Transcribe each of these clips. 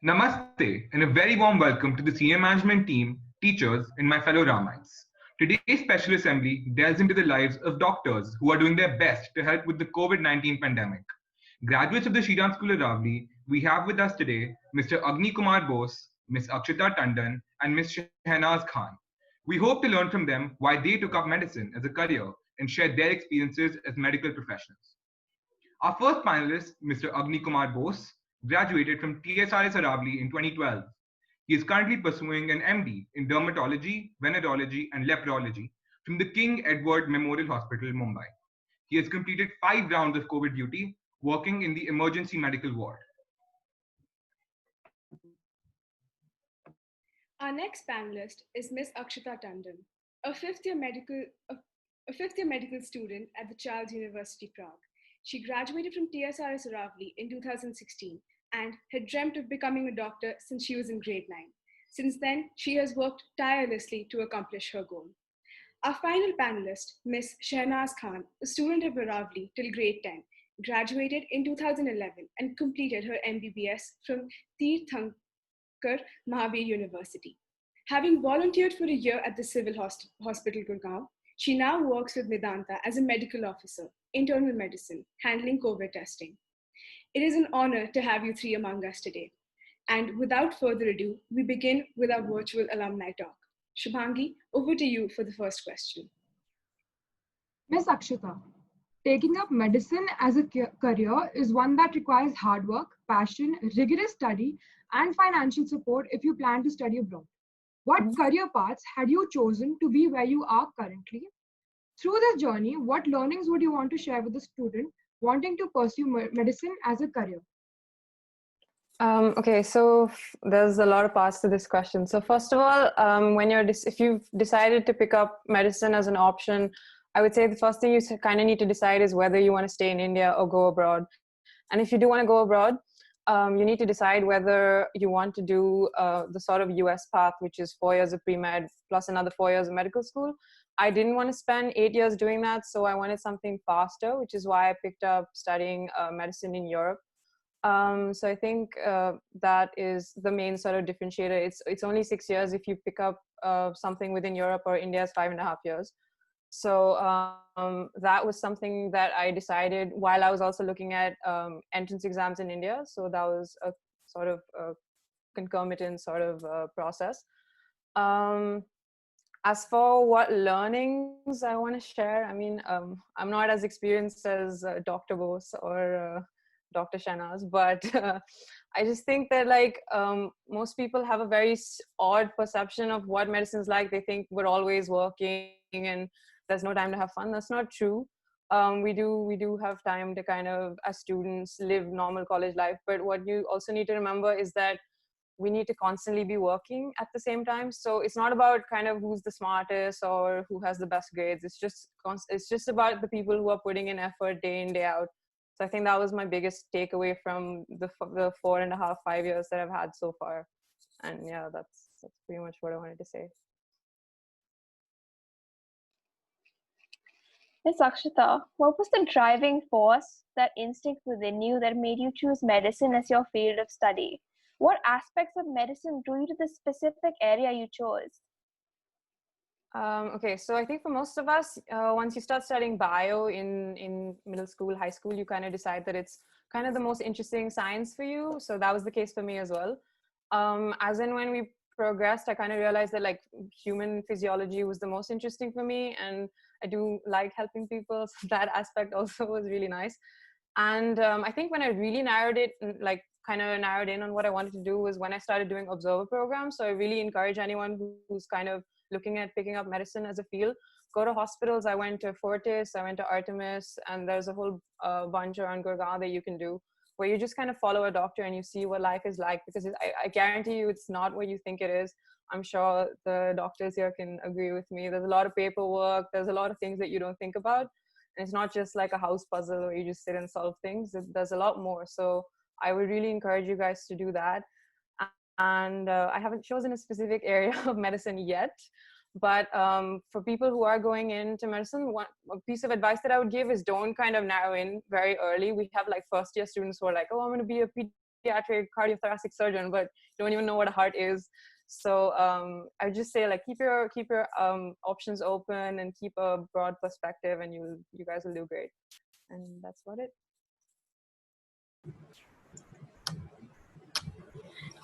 Namaste and a very warm welcome to the senior management team, teachers, and my fellow Ramites. Today's special assembly delves into the lives of doctors who are doing their best to help with the COVID-19 pandemic. Graduates of the Shriram School Aravali, we have with us today Mr. Agni Kumar Bose, Ms. Akshita Tandon, and Ms. Shehnaz Khan. We hope to learn from them why they took up medicine as a career and share their experiences as medical professionals. Our first panelist, Mr. Agni Kumar Bose, graduated from TSRS Aravali in 2012. He is currently pursuing an MD in dermatology, venereology, and leprology from the King Edward Memorial Hospital, Mumbai. He has completed 5 rounds of COVID duty, working in the emergency medical ward. Our next panelist is Ms. Akshita Tandon, a fifth-year medical student at the Charles University, Prague. She graduated from TSRS Aravali in 2016 and had dreamt of becoming a doctor since she was in grade 9. Since then, she has worked tirelessly to accomplish her goal. Our final panelist, Ms. Shehnaz Khan, a student of Aravali till grade 10, graduated in 2011 and completed her MBBS from Tirthankar Mahavir University. Having volunteered for a year at the Civil Hospital Gurgaon, she now works with Medanta as a medical officer, internal medicine, handling COVID testing. It is an honor to have you three among us today. And without further ado, we begin with our virtual alumni talk. Shubhangi, over to you for the first question. Miss Akshita, taking up medicine as a career is one that requires hard work, passion, rigorous study, and financial support if you plan to study abroad. What career paths had you chosen to be where you are currently? Through this journey, what learnings would you want to share with a student wanting to pursue medicine as a career? Okay, so there's a lot of parts to this question. So first of all, if you've decided to pick up medicine as an option, I would say the first thing you kind of need to decide is whether you want to stay in India or go abroad. And if you do want to go abroad, you need to decide whether you want to do the sort of US path, which is 4 years of pre-med plus another 4 years of medical school. I didn't want to spend 8 years doing that, so I wanted something faster, which is why I picked up studying medicine in Europe. So I think that is the main sort of differentiator. It's only 6 years if you pick up something within Europe, or India is 5.5 years. So that was something that I decided while I was also looking at entrance exams in India. So that was a sort of concomitant sort of process. As for what learnings I want to share, I mean, I'm not as experienced as Dr. Bose or Dr. Shehnaz, but I just think that most people have a very odd perception of what medicine is like. They think we're always working and there's no time to have fun. That's not true. We do have time to kind of, as students, live normal college life. But what you also need to remember is that we need to constantly be working at the same time. So it's not about kind of who's the smartest or who has the best grades. It's just about the people who are putting in effort day in, day out. So I think that was my biggest takeaway from the 4.5, 5 years that I've had so far. And yeah, that's pretty much what I wanted to say. Ms. Akshita, what was the driving force, that instinct within you that made you choose medicine as your field of study? What aspects of medicine drew you to the specific area you chose? Okay, so I think for most of us, once you start studying bio in middle school, high school, you kind of decide that it's kind of the most interesting science for you. So that was the case for me as well. As in when we progressed, I kind of realized that human physiology was the most interesting for me, and I do like helping people. So that aspect also was really nice. And I think when I really narrowed in on what I wanted to do was when I started doing observer programs. So I really encourage anyone who's kind of looking at picking up medicine as a field, go to hospitals. I went to Fortis, I went to Artemis, and there's a whole bunch around Gurgaon that you can do, where you just kind of follow a doctor and you see what life is like, because I guarantee you it's not what you think it is. I'm sure the doctors here can agree with me. There's a lot of paperwork. There's a lot of things that you don't think about. And it's not just like a house puzzle where you just sit and solve things. There's a lot more. So I would really encourage you guys to do that. And I haven't chosen a specific area of medicine yet. But for people who are going into medicine, one piece of advice that I would give is don't kind of narrow in very early. We have first year students who are like, oh, I'm going to be a pediatric cardiothoracic surgeon, but don't even know what a heart is. So I would just say, like, keep your options open and keep a broad perspective, and you guys will do great. And that's about it.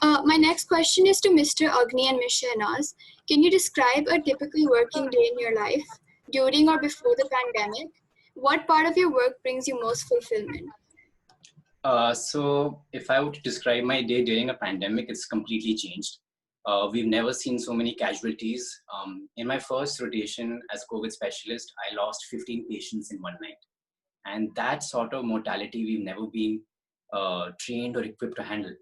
My next question is to Mr. Agni and Ms. Shahnaz. Can you describe a typical working day in your life, during or before the pandemic? What part of your work brings you most fulfillment? So if I were to describe my day during a pandemic, it's completely changed. We've never seen so many casualties. In my first rotation as COVID specialist, I lost 15 patients in one night. And that sort of mortality we've never been trained or equipped to handle.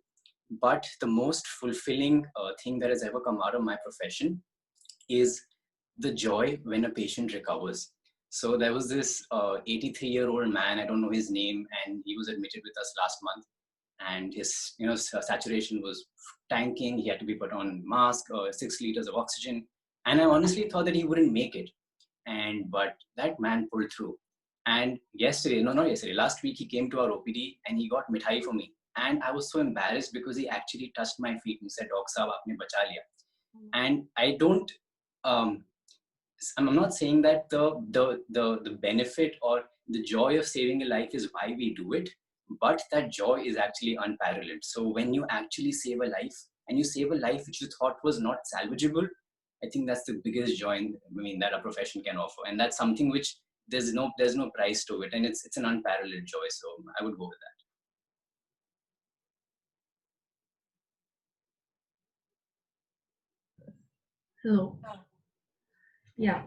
But the most fulfilling thing that has ever come out of my profession is the joy when a patient recovers. So there was this 83-year-old man, I don't know his name, and he was admitted with us last month. And his saturation was tanking. He had to be put on mask, 6 liters of oxygen. And I honestly thought that he wouldn't make it. But that man pulled through. And last week he came to our OPD and he got mithai for me. And I was so embarrassed because he actually touched my feet and said, "Doc Saab, aapne bacha liya." And I don't, I'm not saying that the benefit or the joy of saving a life is why we do it, but that joy is actually unparalleled. So when you actually save a life, and you save a life which you thought was not salvageable, I think that's the biggest joy that a profession can offer. And that's something which there's no price to it, and it's an unparalleled joy. So I would go with that. Hello. Yeah.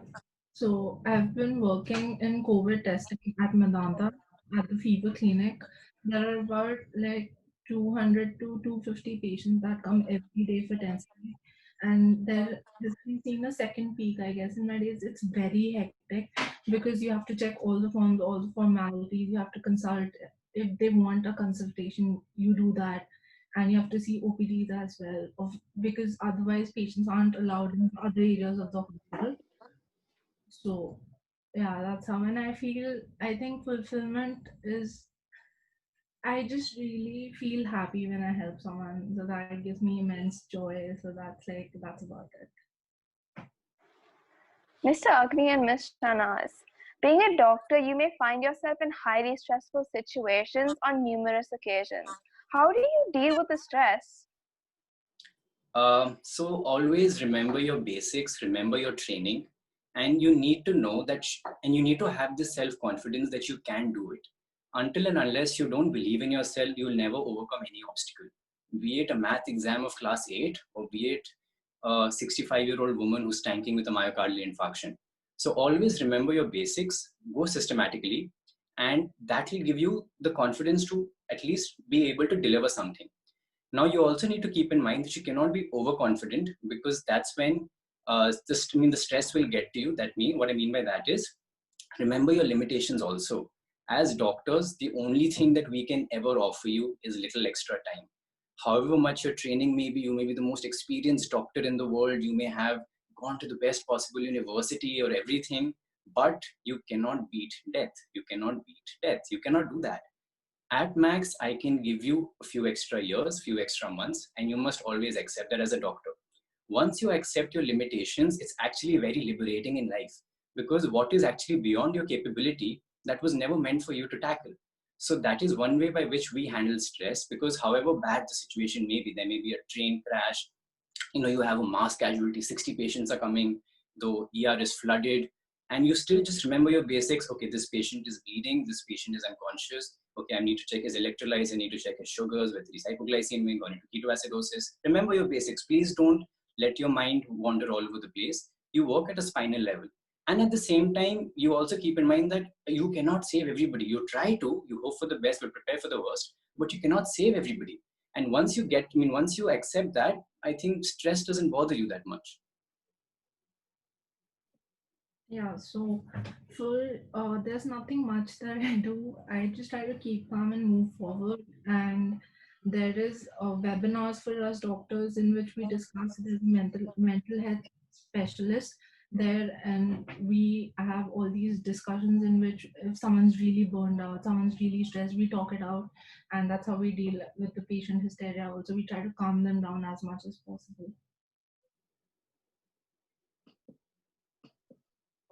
So I've been working in COVID testing at Medanta at the fever clinic. There are about like 200 to 250 patients that come every day for testing. And there has been seen a second peak, I guess, in my days. It's very hectic because you have to check all the forms, all the formalities. You have to consult. If they want a consultation, you do that. And you have to see OPDs as well, because otherwise patients aren't allowed in other areas of the hospital. So yeah, that's how. And I think fulfillment is, I just really feel happy when I help someone. So that gives me immense joy. So that's about it. Mr. Agni and Ms. Shahnaz, being a doctor, you may find yourself in highly stressful situations on numerous occasions. How do you deal with the stress? So always remember your basics, remember your training, and you need to know that, and you need to have this self-confidence that you can do it. Until and unless you don't believe in yourself, you will never overcome any obstacle. Be it a math exam of class 8, or be it a 65-year-old woman who's tanking with a myocardial infarction. So always remember your basics, go systematically, and that will give you the confidence to at least be able to deliver something. Now, you also need to keep in mind that you cannot be overconfident, because that's when the stress will get to you. What I mean by that is, remember your limitations also. As doctors, the only thing that we can ever offer you is little extra time. However much your training may be, you may be the most experienced doctor in the world, you may have gone to the best possible university or everything, but you cannot beat death. You cannot beat death. You cannot do that. At max, I can give you a few extra years, few extra months, and you must always accept that as a doctor. Once you accept your limitations, it's actually very liberating in life, because what is actually beyond your capability, that was never meant for you to tackle. So that is one way by which we handle stress, because however bad the situation may be, there may be a train crash, you have a mass casualty, 60 patients are coming, the ER is flooded, and you still just remember your basics. Okay, this patient is bleeding, this patient is unconscious. Okay, I need to check his electrolytes, I need to check his sugars, whether he's hypoglycemic or into ketoacidosis. Remember your basics. Please don't let your mind wander all over the place. You work at a spinal level. And at the same time, you also keep in mind that you cannot save everybody. You try to, you hope for the best, but prepare for the worst, but you cannot save everybody. And once you accept that, I think stress doesn't bother you that much. Yeah, so there's nothing much that I do. I just try to keep calm and move forward. And there is webinars for us doctors in which we discuss. There's mental health specialist there, and we have all these discussions in which if someone's really burned out, someone's really stressed, we talk it out, and that's how we deal with the patient hysteria. Also, we try to calm them down as much as possible.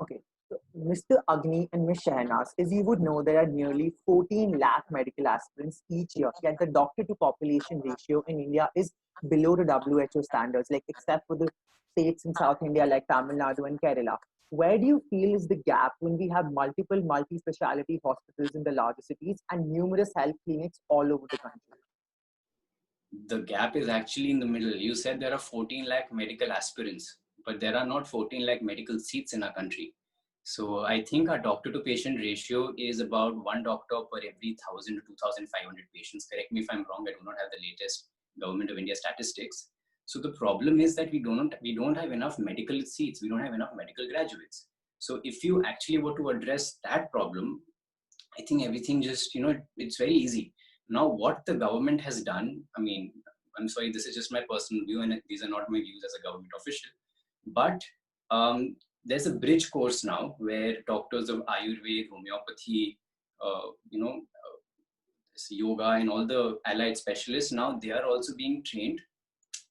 Okay, so Mr. Agni and Ms. Shahnas, as you would know, there are nearly 14 lakh medical aspirants each year, yet the doctor to population ratio in India is below the WHO standards, like except for the states in South India like Tamil Nadu and Kerala. Where do you feel is the gap when we have multiple multi-speciality hospitals in the larger cities and numerous health clinics all over the country? The gap is actually in the middle. You said there are 14 lakh medical aspirants, but there are not 14 lakh medical seats in our country. So I think our doctor to patient ratio is about one doctor per every 1,000 to 2,500 patients. Correct me if I'm wrong. I do not have the latest Government of India statistics. So the problem is that we don't have enough medical seats. We don't have enough medical graduates. So if you actually were to address that problem, I think everything just, it's very easy. Now, what the government has done, I mean, I'm sorry, this is just my personal view, and these are not my views as a government official. But there's a bridge course now where doctors of Ayurveda, homeopathy, yoga, and all the allied specialists, now they are also being trained.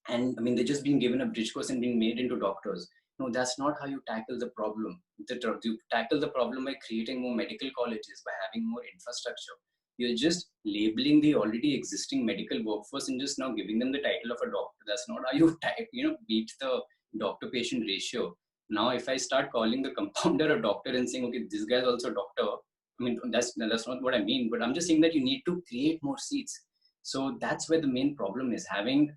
And I mean, they're just being given a bridge course and being made into doctors. No, that's not how you tackle the problem. You tackle the problem by creating more medical colleges, by having more infrastructure. You're just labeling the already existing medical workforce and just now giving them the title of a doctor. That's not how you beat the doctor-patient ratio. Now, if I start calling the compounder a doctor and saying, okay, this guy's also a doctor, I mean, that's not what I mean, but I'm just saying that you need to create more seats. So that's where the main problem is. Having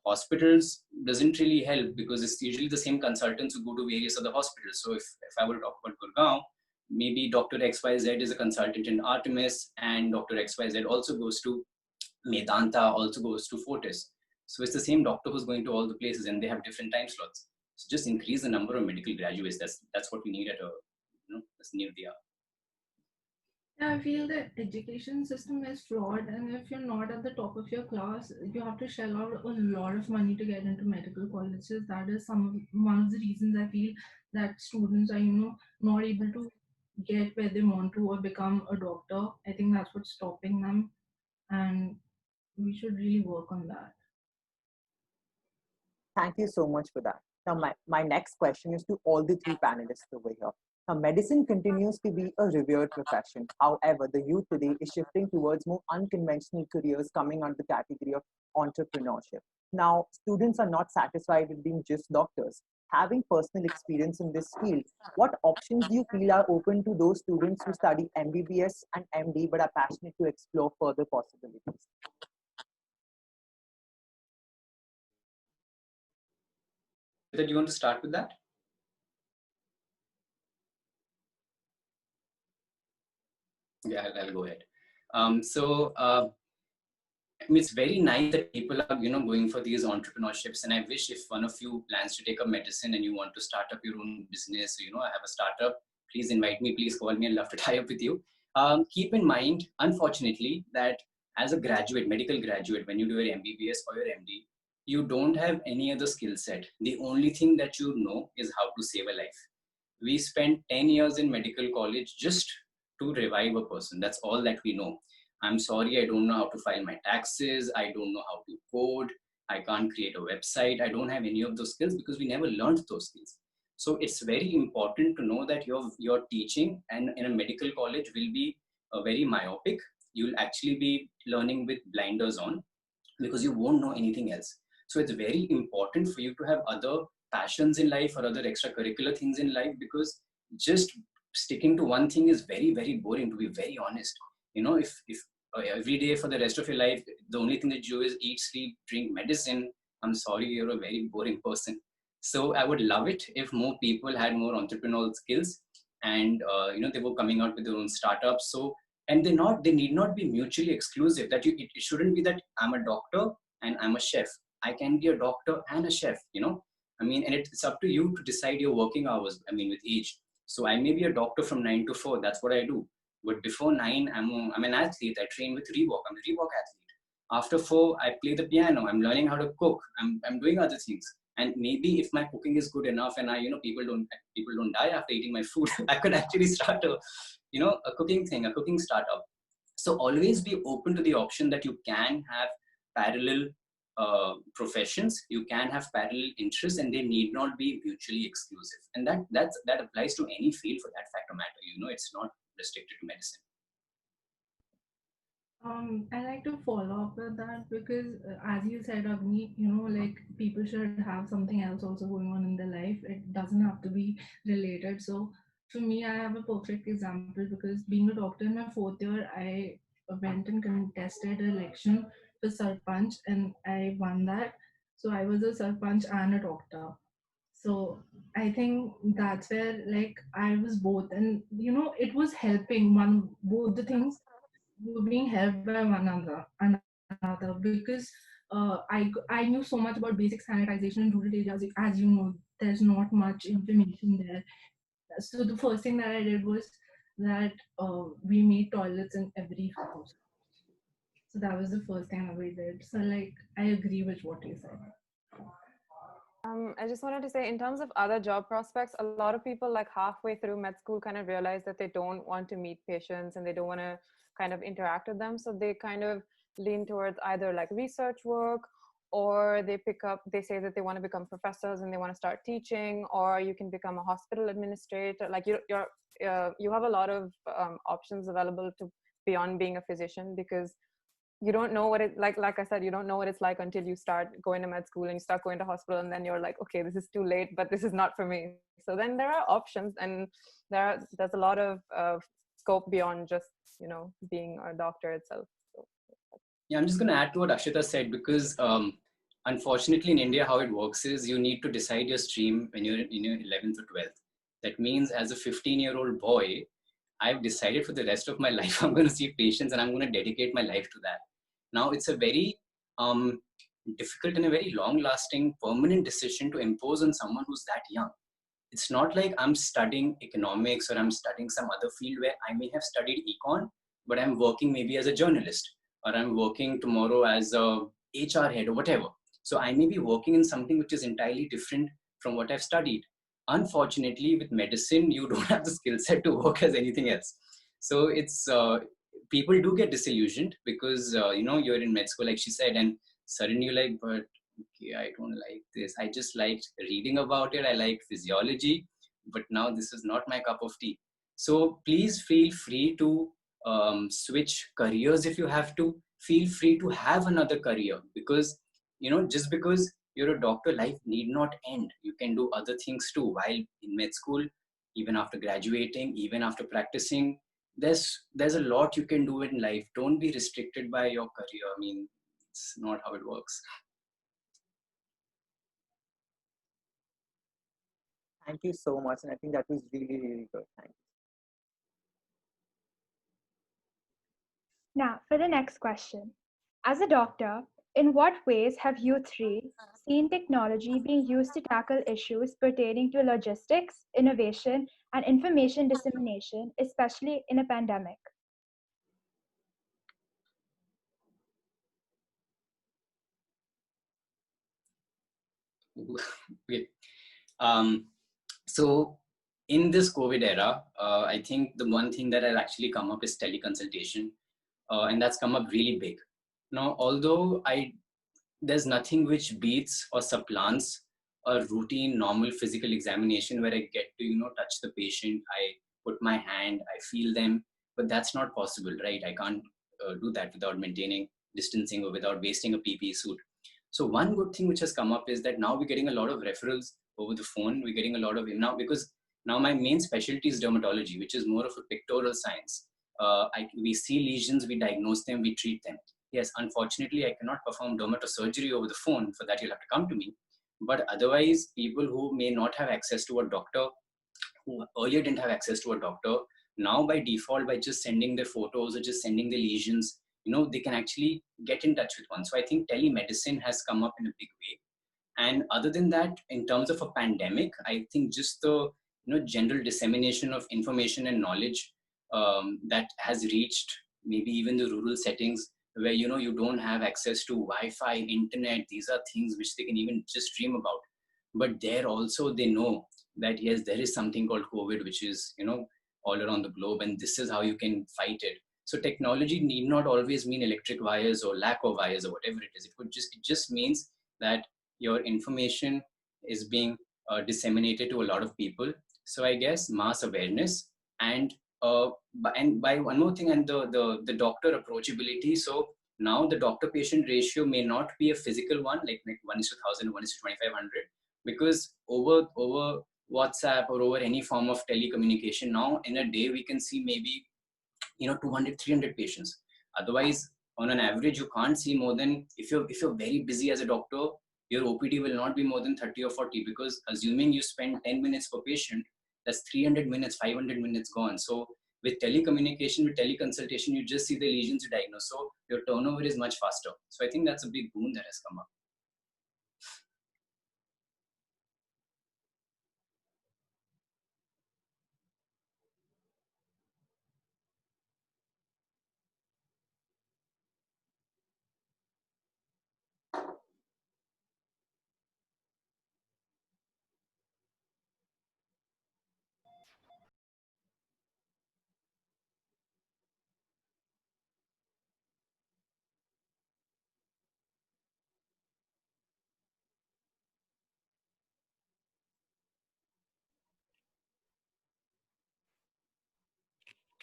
hospitals doesn't really help because it's usually the same consultants who go to various other hospitals. So if I were to talk about Gurgaon, maybe Dr. XYZ is a consultant in Artemis, and Dr. XYZ also goes to Medanta, also goes to Fortis. So it's the same doctor who's going to all the places, and they have different time slots. So just increase the number of medical graduates. That's what we need at that's near the hour. Yeah, I feel the education system is flawed, and if you're not at the top of your class, you have to shell out a lot of money to get into medical colleges. That is one of the reasons I feel that students are, not able to get where they want to or become a doctor. I think that's what's stopping them, and we should really work on that. Thank you so much for that. Now, my next question is to all the three panelists over here. Now, medicine continues to be a revered profession. However, the youth today is shifting towards more unconventional careers coming under the category of entrepreneurship. Now, students are not satisfied with being just doctors. Having personal experience in this field, what options do you feel are open to those students who study MBBS and MD but are passionate to explore further possibilities? Do you want to start with that? Yeah, I'll go ahead. I mean, it's very nice that people are, going for these entrepreneurships. And I wish if one of you plans to take up medicine and you want to start up your own business, I have a startup, please invite me, please call me. I'd love to tie up with you. Keep in mind, unfortunately, that as a graduate, medical graduate, when you do your MBBS or your MD, you don't have any other skill set. The only thing that you know is how to save a life. We spent 10 years in medical college just to revive a person. That's all that we know. I'm sorry, I don't know how to file my taxes. I don't know how to code. I can't create a website. I don't have any of those skills because we never learned those skills. So it's very important to know that your teaching and in a medical college will be very myopic. You'll actually be learning with blinders on because you won't know anything else. So it's very important for you to have other passions in life or other extracurricular things in life, because just sticking to one thing is very, very boring, to be very honest. If every day for the rest of your life, the only thing that you do is eat, sleep, drink medicine, I'm sorry, you're a very boring person. So I would love it if more people had more entrepreneurial skills and, they were coming out with their own startups. So, and they need not be mutually exclusive. That it shouldn't be that I'm a doctor and I'm a chef. I can be a doctor and a chef, I mean, and it's up to you to decide your working hours, I mean, with age. So I may be a doctor from 9 to 4. That's what I do. But before 9, I'm an athlete. I train with Reebok. I'm a Reebok athlete. After 4, I play the piano. I'm learning how to cook. I'm doing other things. And maybe if my cooking is good enough and people don't die after eating my food, I could actually start a cooking thing, a cooking startup. So always be open to the option that you can have parallel professions, you can have parallel interests, and they need not be mutually exclusive. And that applies to any field for that fact of matter. It's not restricted to medicine. I like to follow up with that because, as you said, Agni, like people should have something else also going on in their life. It doesn't have to be related. So, for me, I have a perfect example because being a doctor in my fourth year, I went and contested an election for Sarpanch and I won that. So, I was a Sarpanch and a doctor. So, I think that's where like I was both, and it was helping both the things were being helped by another because I knew so much about basic sanitization in rural areas. As you know, there's not much information there. So the first thing that I did was that we made toilets in every house. So that was the first thing that we did. So like I agree with what you said. I just wanted to say, in terms of other job prospects, a lot of people like halfway through med school kind of realize that they don't want to meet patients and they don't want to kind of interact with them. So they kind of lean towards either like research work, or they say that they want to become professors and they want to start teaching, or you can become a hospital administrator. Like you have a lot of options available to beyond being a physician, because you don't know what it like I said, you don't know what it's like until you start going to med school and you start going to hospital, and then you're like, okay, this is too late, but this is not for me. So then there are options, and there's a lot of scope beyond just being a doctor itself. So, yeah, I'm just going to add to what Akshita said, because unfortunately in India, how it works is you need to decide your stream when you're in your 11th or 12th. That means as a 15-year-old boy, I've decided for the rest of my life, I'm going to see patients and I'm going to dedicate my life to that. Now, it's a very difficult and a very long-lasting, permanent decision to impose on someone who's that young. It's not like I'm studying economics or I'm studying some other field where I may have studied econ, but I'm working maybe as a journalist, or I'm working tomorrow as a HR head or whatever. So I may be working in something which is entirely different from what I've studied. Unfortunately, with medicine, you don't have the skill set to work as anything else. So it's people do get disillusioned because you're in med school, like she said, and suddenly you're like, but okay, I don't like this. I just liked reading about it. I liked physiology, but now this is not my cup of tea. So please feel free to switch careers if you have to. Feel free to have another career, because just because you're a doctor, life need not end. You can do other things too while in med school, even after graduating, even after practicing. There's a lot you can do in life. Don't be restricted by your career. I mean, it's not how it works. Thank you so much. And I think that was really, really good. Thank you. Now, for the next question. As a doctor, in what ways have you three seen technology being used to tackle issues pertaining to logistics, innovation, and information dissemination, especially in a pandemic? Okay. So in this COVID era, I think the one thing that has actually come up is teleconsultation, and that's come up really big. Now, although there's nothing which beats or supplants a routine, normal physical examination where I get to touch the patient, I put my hand, I feel them, but that's not possible, right? I can't do that without maintaining distancing or without wasting a PPE suit. So one good thing which has come up is that now we're getting a lot of referrals over the phone. We're getting a lot of now, because now my main specialty is dermatology, which is more of a pictorial science. We see lesions, we diagnose them, we treat them. Yes, unfortunately, I cannot perform dermatosurgery over the phone. For that, you'll have to come to me. But otherwise, people who may not have access to a doctor, who earlier didn't have access to a doctor, now by default, by just sending their photos or just sending the lesions, they can actually get in touch with one. So I think telemedicine has come up in a big way. And other than that, in terms of a pandemic, I think just the general dissemination of information and knowledge that has reached maybe even the rural settings where you don't have access to Wi-Fi, internet. These are things which they can even just dream about. But there also they know that yes, there is something called COVID, which is, all around the globe, and this is how you can fight it. So technology need not always mean electric wires or lack of wires or whatever it is. It just means that your information is being disseminated to a lot of people. So I guess mass awareness and by one more thing, and the doctor approachability. So now the doctor patient ratio may not be a physical one, like 1:1,000, 1:2,500, because over WhatsApp or over any form of telecommunication, now in a day we can see maybe 200, 300 patients. Otherwise, on an average, you can't see more than, if you're very busy as a doctor, your OPD will not be more than 30 or 40, because assuming you spend 10 minutes per patient, that's 300 minutes, 500 minutes gone. So with telecommunication, with teleconsultation, you just see the lesions, you diagnose. So your turnover is much faster. So I think that's a big boon that has come up.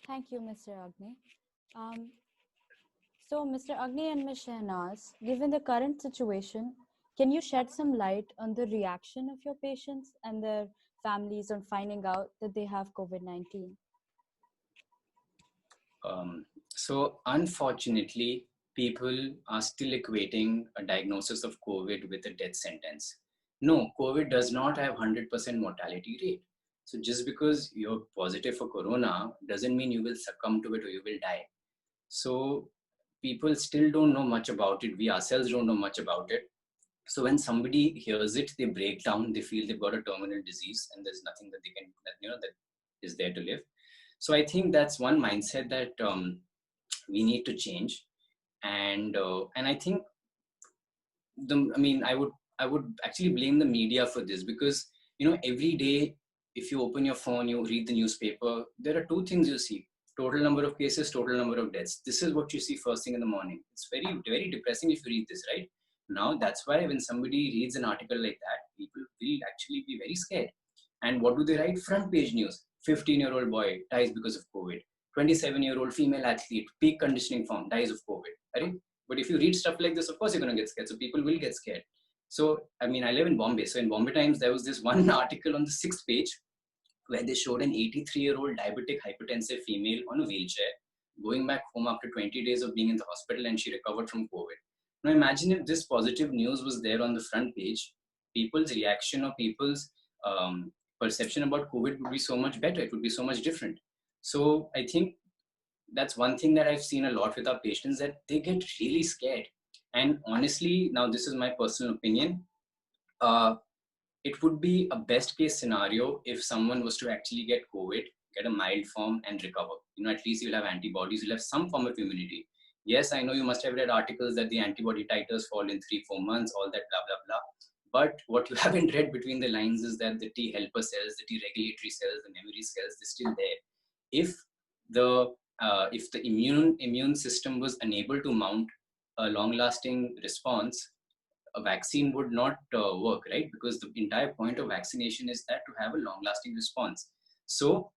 Thank you, Mr. Agni. So, Mr. Agni and Ms. Shehnaz, given the current situation, can you shed some light on the reaction of your patients and their families on finding out that they have COVID-19? So unfortunately, people are still equating a diagnosis of COVID with a death sentence. No, COVID does not have 100% mortality rate. So just because you're positive for corona doesn't mean you will succumb to it or you will die. So people still don't know much about it. We ourselves don't know much about it. So when somebody hears it, they break down, they feel they've got a terminal disease and there's nothing that they can, that is there to live. So I think that's one mindset that we need to change. And I think I would actually blame the media for this, because every day if you open your phone, you read the newspaper, there are two things you see: total number of cases, total number of deaths. This is what you see first thing in the morning. It's very, very depressing if you read this, right? Now that's why when somebody reads an article like that, people will actually be very scared. And what do they write? Front page news: 15-year-old boy dies because of COVID. 27-year-old female athlete, peak conditioning form, dies of COVID. Right? But if you read stuff like this, of course you're going to get scared. So people will get scared. So, I live in Bombay. So in Bombay Times, there was this one article on the 6th page where they showed an 83-year-old diabetic hypertensive female on a wheelchair going back home after 20 days of being in the hospital, and she recovered from COVID. Now imagine if this positive news was there on the front page, people's reaction or people's perception about COVID would be so much better. It would be so much different. So I think that's one thing that I've seen a lot with our patients, that they get really scared. And honestly, now this is my personal opinion, it would be a best case scenario if someone was to actually get COVID, get a mild form and recover. At least you'll have antibodies, you'll have some form of immunity. Yes, I know you must have read articles that the antibody titers fall in 3-4 months, all that blah, blah, blah. But what you haven't read between the lines is that the T helper cells, the T regulatory cells, the memory cells, they're still there. If the immune system was unable to mount a long-lasting response, a vaccine would not work, right? Because the entire point of vaccination is that to have a long-lasting response. So,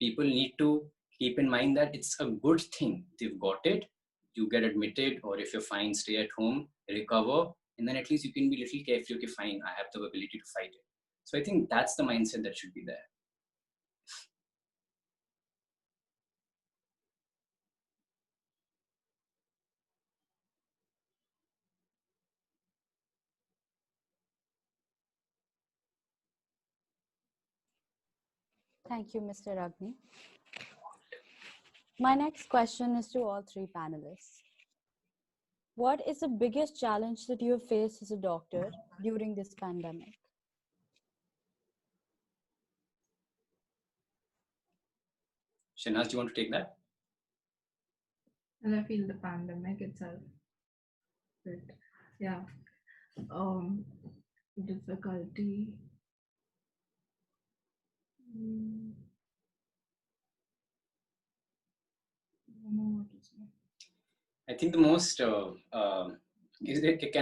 people need to keep in mind that it's a good thing. They've got it, you get admitted, or if you're fine, stay at home, recover, and then at least you can be a little careful. Okay, fine, I have the ability to fight it. So I think that's the mindset that should be there. Thank you, Mr. Agni. My next question is to all three panelists. What is the biggest challenge that you have faced as a doctor during this pandemic? Shehnaz, do you want to take that? And I feel the pandemic itself. But yeah. um, difficulty. Mm, I don't know what to say. I think the most, can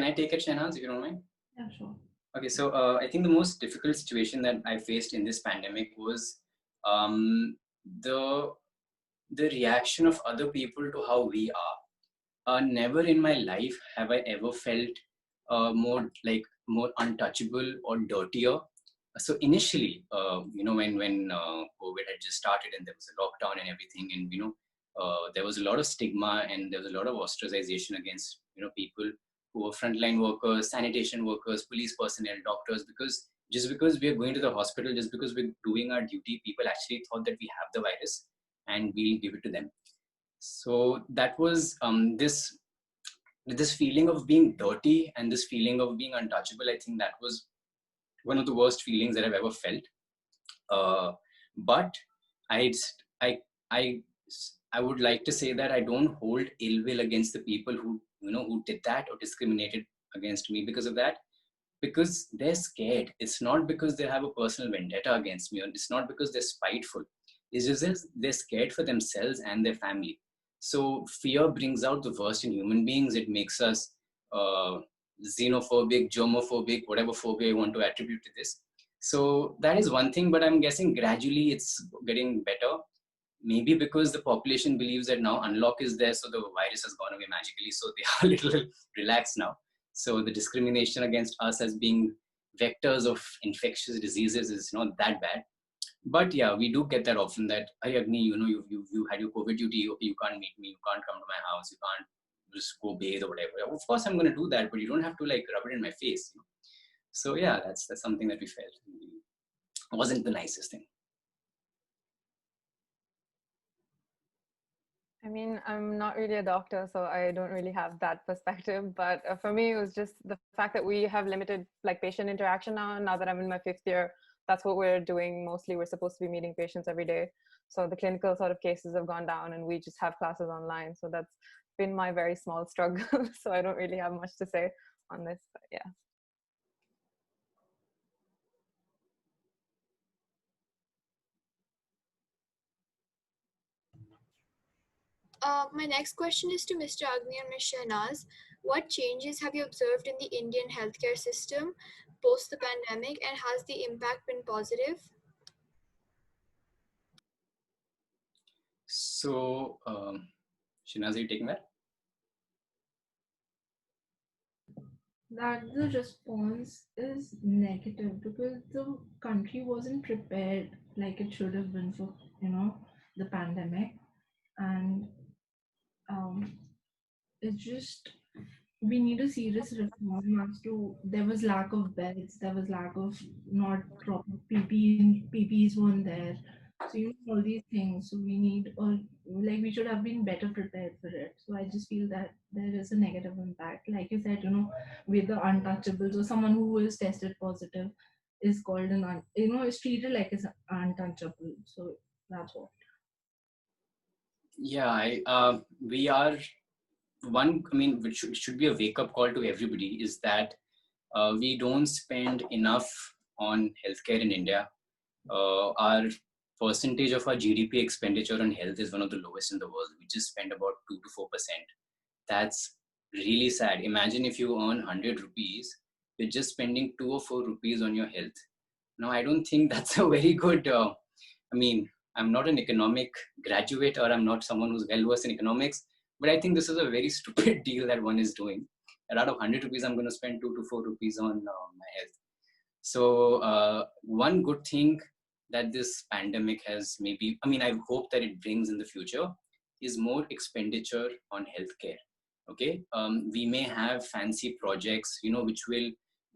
I take it, Shahnaz, if you don't mind? Yeah, sure. Okay, so I think the most difficult situation that I faced in this pandemic was um, the the reaction of other people to how we are. Never in my life have I ever felt more untouchable or dirtier. So initially, when COVID had just started and there was a lockdown and everything, and there was a lot of stigma and there was a lot of ostracization against people who were frontline workers, sanitation workers, police personnel, doctors, because just because we are going to the hospital, just because we're doing our duty, people actually thought that we have the virus and we'll give it to them. So that was this feeling of being dirty and this feeling of being untouchable. I think that was one of the worst feelings that I've ever felt. But I, I, I, I would like to say that I don't hold ill will against the people who did that or discriminated against me because of that, because they're scared. It's not because they have a personal vendetta against me, or it's not because they're spiteful. It's just that they're scared for themselves and their family. So fear brings out the worst in human beings. It makes us uh, xenophobic, germophobic, whatever phobia you want to attribute to this. So that is one thing, but I'm guessing gradually it's getting better. Maybe because the population believes that now unlock is there, so the virus has gone away magically, so they are a little relaxed now. So the discrimination against us as being vectors of infectious diseases is not that bad. But yeah, we do get that often that, hey Agni, you had your COVID duty, okay, you can't meet me, you can't come to my house, you can't just go bathe or whatever. Of course I'm going to do that, but you don't have to like rub it in my face. So yeah, that's something that we felt. It wasn't the nicest thing. I mean, I'm not really a doctor, so I don't really have that perspective. But for me, it was just the fact that we have limited like patient interaction now. Now that I'm in my 5th year, that's what we're doing mostly. We're supposed to be meeting patients every day. So the clinical sort of cases have gone down and we just have classes online. So that's been my very small struggle. So I don't really have much to say on this, but yeah. My next question is to Mr. Agni and Ms. Shahnaz. What changes have you observed in the Indian healthcare system post the pandemic, and has the impact been positive? So, Shinaz, are you taking that? That the response is negative because the country wasn't prepared like it should have been for the pandemic. And um, it's just, we need a serious reform as to, there was lack of beds, there was lack of not proper PPEs weren't there. So all these things. So we need, or like we should have been better prepared for it. So I just feel that there is a negative impact. Like you said, with the untouchables, or someone who is tested positive is called is treated like it's untouchable. So that's what. Yeah, we are one. I mean, which should be a wake up call to everybody is that we don't spend enough on healthcare in India. Our percentage of our GDP expenditure on health is one of the lowest in the world. We just spend about 2 to 4%. That's really sad. Imagine if you earn 100 rupees, you're just spending 2 or 4 rupees on your health. Now, I don't think that's a very good. I mean, I'm not an economic graduate or I'm not someone who's well versed in economics, but I think this is a very stupid deal that one is doing. And out of 100 rupees, I'm going to spend 2 to 4 rupees on my health. So one good thing that this pandemic has maybe, I mean, I hope that it brings in the future is more expenditure on healthcare. Okay, we may have fancy projects, which will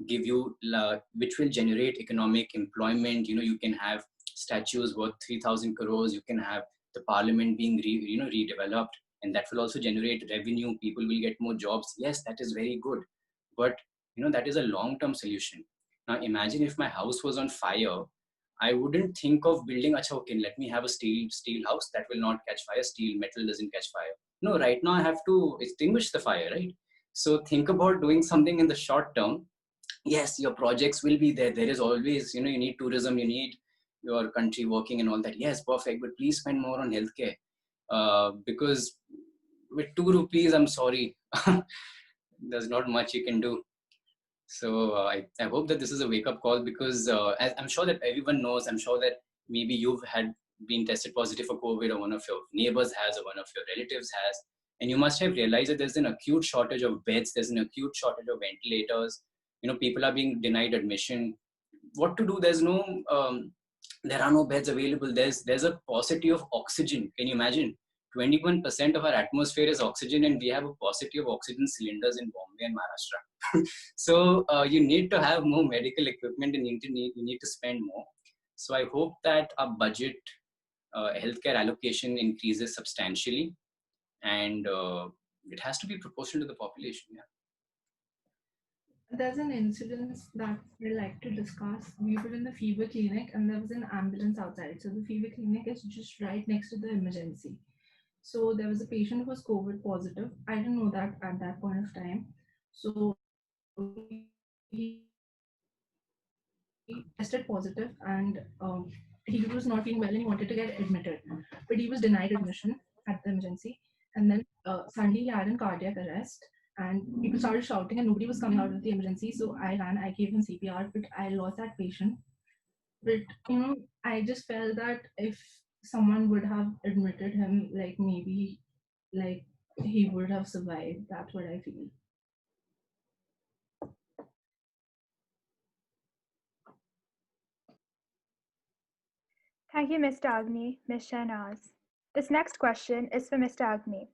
give you, which will generate economic employment. You can have statues worth 3,000 crores. You can have the parliament being redeveloped, and that will also generate revenue. People will get more jobs. Yes, that is very good, but that is a long-term solution. Now imagine if my house was on fire, I wouldn't think of building, acha, okay, let me have a steel house that will not catch fire. Steel, metal doesn't catch fire. No, right now I have to extinguish the fire, right? So think about doing something in the short term yes, your projects will be there. There is always, you need tourism, you need your country working and all that. Yes, perfect. But please spend more on healthcare. Because with 2 rupees, I'm sorry, there's not much you can do. So I hope that this is a wake-up call, because as I'm sure that everyone knows, I'm sure that maybe you've had been tested positive for COVID, or one of your neighbors has, or one of your relatives has, and you must have realized that there's an acute shortage of beds, there's an acute shortage of ventilators. People are being denied admission. What to do? There are no beds available. There's a paucity of oxygen. Can you imagine? 21% of our atmosphere is oxygen, and we have a paucity of oxygen cylinders in Bombay and Maharashtra. So you need to have more medical equipment, and you need to spend more. So I hope that our budget, healthcare allocation increases substantially, and it has to be proportional to the population. Yeah. There's an incident that we like to discuss. We were in the fever clinic and there was an ambulance outside. So the fever clinic is just right next to the emergency. So there was a patient who was COVID positive. I didn't know that at that point of time. So he tested positive, and he was not feeling well and he wanted to get admitted. But he was denied admission at the emergency. And then suddenly he had a cardiac arrest, and people started shouting and nobody was coming out of the emergency. So I ran, I gave him CPR, but I lost that patient. But I just felt that if someone would have admitted him, like maybe like he would have survived. That's what I feel. Thank you, Mr. Agni, Ms. Shahnaz. This next question is for Mr. Agni.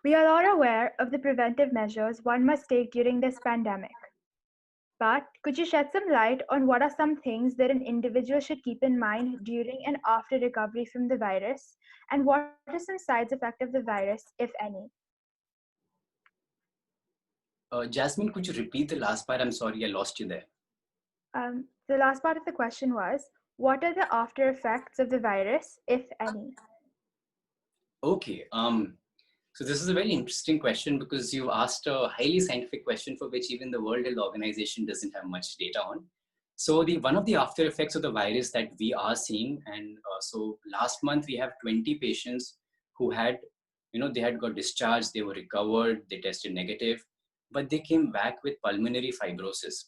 We are all aware of the preventive measures one must take during this pandemic. But could you shed some light on what are some things that an individual should keep in mind during and after recovery from the virus? And what are some side effects of the virus, if any? Jasmine, could you repeat the last part? I'm sorry, I lost you there. The last part of the question was, what are the after effects of the virus, if any? Okay. So this is a very interesting question, because you asked a highly scientific question for which even the World Health Organization doesn't have much data on. So one of the after effects of the virus that we are seeing, and so last month we have 20 patients who had, they had got discharged, they were recovered, they tested negative, but they came back with pulmonary fibrosis.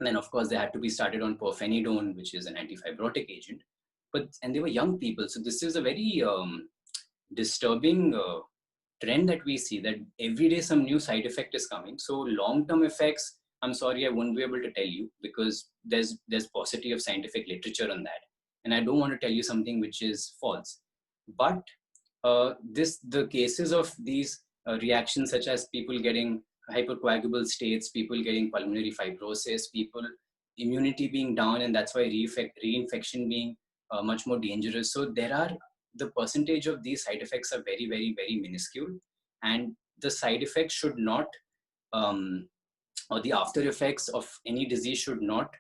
And then of course they had to be started on pirfenidone, which is an antifibrotic agent. And they were young people. So this is a very disturbing trend that we see, that every day some new side effect is coming. So long-term effects, I'm sorry, I won't be able to tell you, because there's paucity of scientific literature on that, and I don't want to tell you something which is false. But the cases of these reactions, such as people getting hypercoagulable states, people getting pulmonary fibrosis, people immunity being down, and that's why reinfection being much more dangerous. So the percentage of these side effects are very, very, very minuscule, and the side effects should not, or the after effects of any disease should not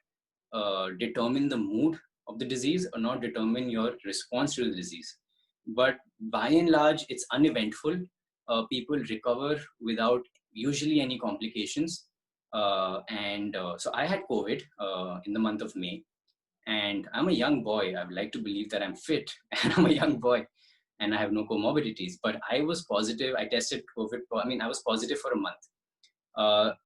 determine the mood of the disease, or not determine your response to the disease. But by and large, it's uneventful. People recover without usually any complications. So I had COVID in the month of May. And I'm a young boy. I would like to believe that I'm fit, and I'm a young boy and I have no comorbidities. But I was positive. I tested COVID. I was positive for a month.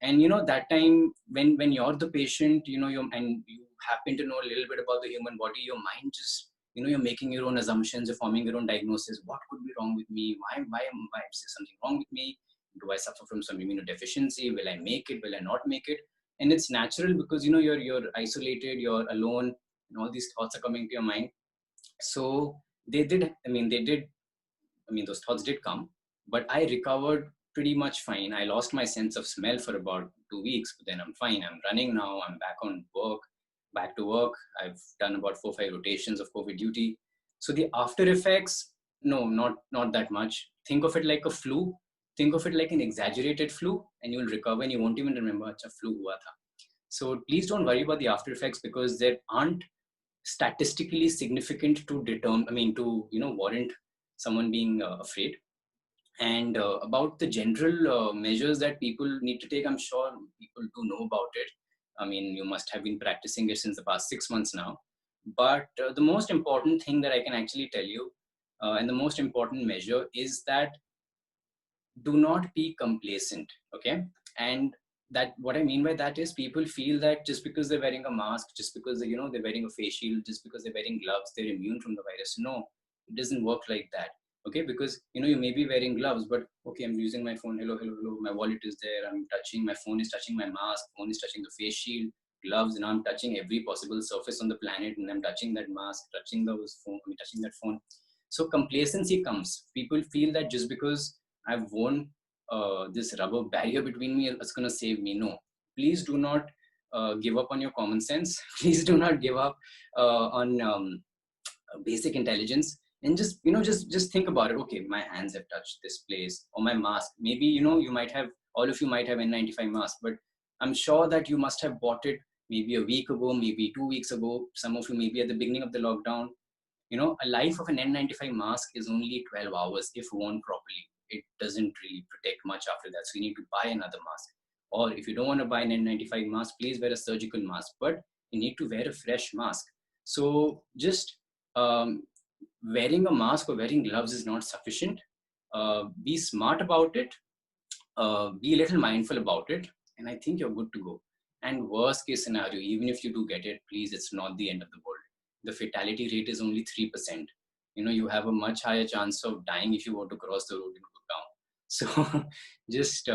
And that time when you're the patient, and you happen to know a little bit about the human body, your mind just, you're making your own assumptions, you're forming your own diagnosis. What could be wrong with me? Why is there something wrong with me? Do I suffer from some immunodeficiency? Will I make it? Will I not make it? And it's natural, because you're isolated, you're alone, and all these thoughts are coming to your mind. So those thoughts did come, but I recovered pretty much fine. I lost my sense of smell for about 2 weeks, but then I'm fine. I'm running now. I'm back to work. I've done about 4-5 rotations of COVID duty. So the after effects, no, not that much. Think of it like a flu. Think of it like an exaggerated flu, and you'll recover and you won't even remember acha flu hua tha. So please don't worry about the after effects, because there aren't statistically significant to warrant someone being afraid. And about the general measures that people need to take, I'm sure people do know about it. I mean, you must have been practicing it since the past 6 months now. But the most important thing that I can actually tell you, and the most important measure is that do not be complacent. Okay. And that, what I mean by that is, people feel that just because they're wearing a mask, just because they're wearing a face shield, just because they're wearing gloves, they're immune from the virus. No, it doesn't work like that. Okay, because you may be wearing gloves, but okay, I'm using my phone, hello, hello, hello, my wallet is there, I'm touching, my phone is touching my mask, phone is touching the face shield, gloves, and I'm touching every possible surface on the planet, and I'm touching that mask, touching those phone, touching that phone. So complacency comes. People feel that just because I've worn this rubber barrier between me, it's going to save me. No, please do not give up on your common sense. Please do not give up on basic intelligence. And just think about it. Okay, my hands have touched this place, or my mask. Maybe you might have, all of you might have N95 mask, but I'm sure that you must have bought it maybe a week ago, maybe 2 weeks ago. Some of you maybe at the beginning of the lockdown. A life of an N95 mask is only 12 hours if worn properly. It doesn't really protect much after that. So you need to buy another mask. Or if you don't want to buy an N95 mask, please wear a surgical mask, but you need to wear a fresh mask. So just wearing a mask or wearing gloves is not sufficient. Be smart about it. Be a little mindful about it. And I think you're good to go. And worst case scenario, even if you do get it, please, it's not the end of the world. The fatality rate is only 3%. You have a much higher chance of dying if you were to cross the road and go down. So just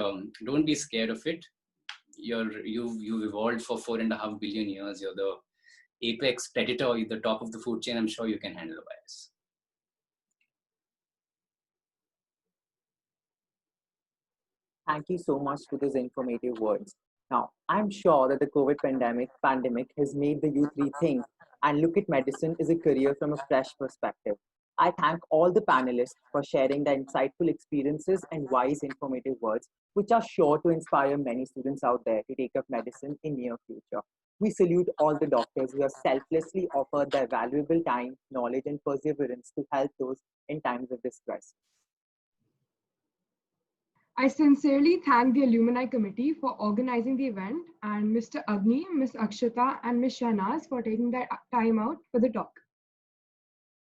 don't be scared of it. You've evolved for 4.5 billion years. You're the apex predator, you're the top of the food chain. I'm sure you can handle the virus. Thank you so much for those informative words. Now, I'm sure that the COVID pandemic has made the youth rethink and look at medicine as a career from a fresh perspective. I thank all the panelists for sharing their insightful experiences and wise informative words, which are sure to inspire many students out there to take up medicine in near future. We salute all the doctors who have selflessly offered their valuable time, knowledge, and perseverance to help those in times of distress. I sincerely thank the Alumni Committee for organizing the event, and Mr. Agni, Ms. Akshita, and Ms. Sharmas for taking their time out for the talk.